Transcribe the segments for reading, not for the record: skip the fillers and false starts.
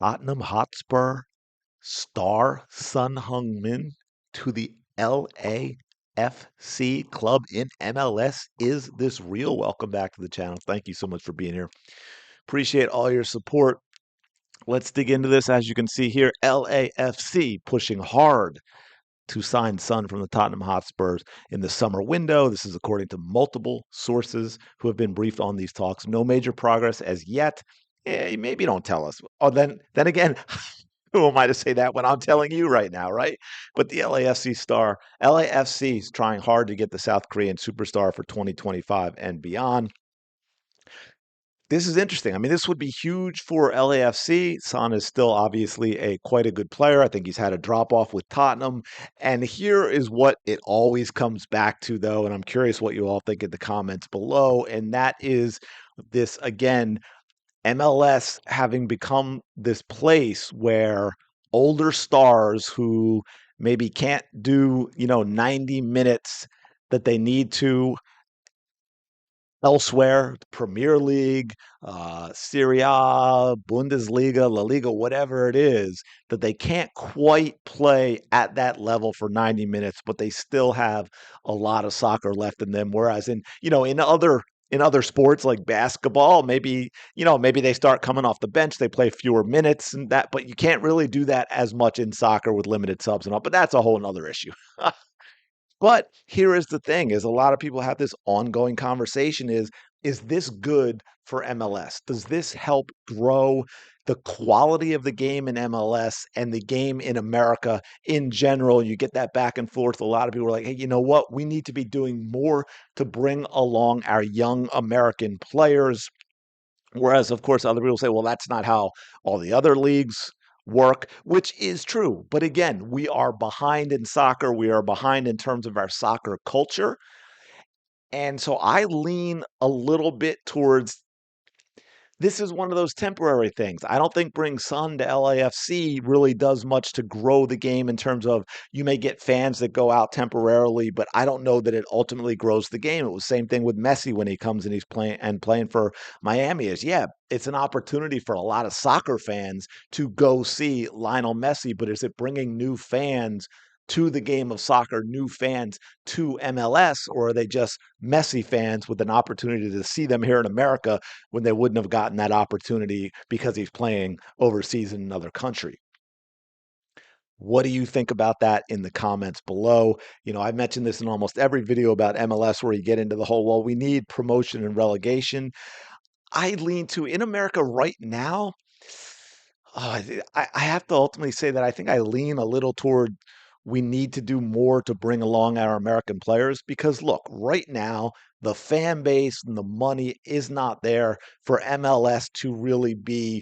Tottenham Hotspur star Son Heung-Min to the LAFC club in MLS. Is this real? Welcome back to the channel. Thank you so much for being here. Appreciate all your support. Let's dig into this. As you can see here, LAFC pushing hard to sign Son from the Tottenham Hotspurs in the summer window. This is according to multiple sources who have been briefed on these talks. No major progress as yet. Maybe don't tell us. Oh, then again, who am I to say that when I'm telling you right now, right? But the LAFC is trying hard to get the South Korean superstar for 2025 and beyond. This is interesting. I mean, this would be huge for LAFC. Son is still obviously a quite a good player. I think he's had a drop off with Tottenham. And here is what it always comes back to, though. And I'm curious what you all think in the comments below. And that is this again, MLS having become this place where older stars who maybe can't do, 90 minutes that they need to elsewhere, Premier League, Serie A, Bundesliga, La Liga, whatever it is, that they can't quite play at that level for 90 minutes, but they still have a lot of soccer left in them. Whereas in other sports like basketball, maybe they start coming off the bench, they play fewer minutes and that, but you can't really do that as much in soccer with limited subs and all. But that's a whole nother issue. But here is the thing is a lot of people have this ongoing conversation is this good for MLS? Does this help grow the quality of the game in MLS and the game in America in general? You get that back and forth. A lot of people are like, hey, you know what? We need to be doing more to bring along our young American players. Whereas, of course, other people say, well, that's not how all the other leagues work, which is true. But again, we are behind in soccer. We are behind in terms of our soccer culture. And so I lean a little bit towards this is one of those temporary things. I don't think bring Son to LAFC really does much to grow the game in terms of you may get fans that go out temporarily, but I don't know that it ultimately grows the game. It was the same thing with Messi when he comes and he's playing for Miami. Is yeah, it's an opportunity for a lot of soccer fans to go see Lionel Messi, but is it bringing new fans to the game of soccer, new fans to MLS, or are they just Messi fans with an opportunity to see them here in America when they wouldn't have gotten that opportunity because he's playing overseas in another country? What do you think about that in the comments below? I mentioned this in almost every video about MLS where you get into the whole, well, we need promotion and relegation. I lean to in America right now. I have to ultimately say that I think I lean a little toward we need to do more to bring along our American players because look, right now, the fan base and the money is not there for MLS to really be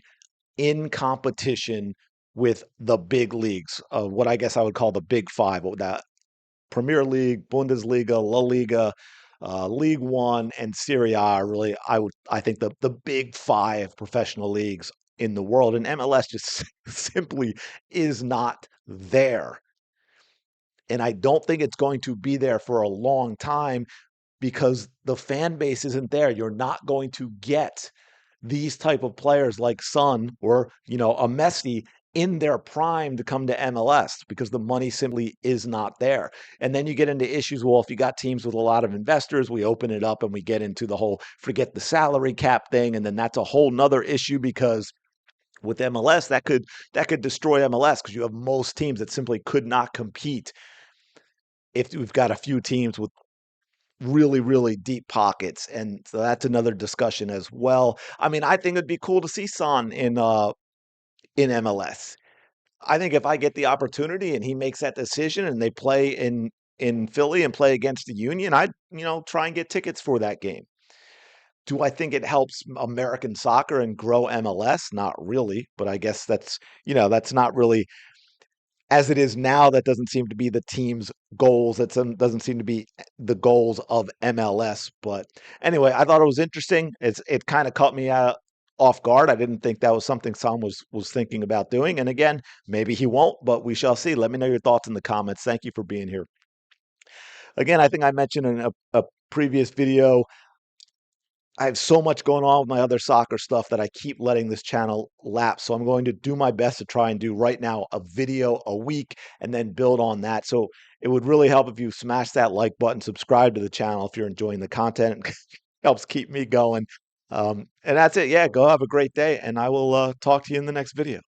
in competition with the big leagues, what I guess I would call the big five, what that Premier League, Bundesliga, La Liga, League One, and Serie A are really, I think the big five professional leagues in the world, and MLS just simply is not there. And I don't think it's going to be there for a long time because the fan base isn't there. You're not going to get these type of players like Son or, a Messi in their prime to come to MLS because the money simply is not there. And then you get into issues. Well, if you got teams with a lot of investors, we open it up and we get into the whole forget the salary cap thing. And then that's a whole nother issue because with MLS, that could destroy MLS because you have most teams that simply could not compete if we've got a few teams with really, really deep pockets. And so that's another discussion as well. I mean, I think it'd be cool to see Son in MLS. I think if I get the opportunity and he makes that decision and they play in Philly and play against the Union, I'd, try and get tickets for that game. Do I think it helps American soccer and grow MLS? Not really, but I guess that's not really as it is now, that doesn't seem to be the team's goals. That doesn't seem to be the goals of MLS. But anyway, I thought it was interesting. It kind of caught me off guard. I didn't think that was something Sam was thinking about doing. And again, maybe he won't, but we shall see. Let me know your thoughts in the comments. Thank you for being here. Again, I think I mentioned in a previous video I have so much going on with my other soccer stuff that I keep letting this channel lapse. So I'm going to do my best to try and do right now a video a week and then build on that. So it would really help if you smash that like button, subscribe to the channel if you're enjoying the content. It helps keep me going. And that's it. Yeah, go have a great day, and I will talk to you in the next video.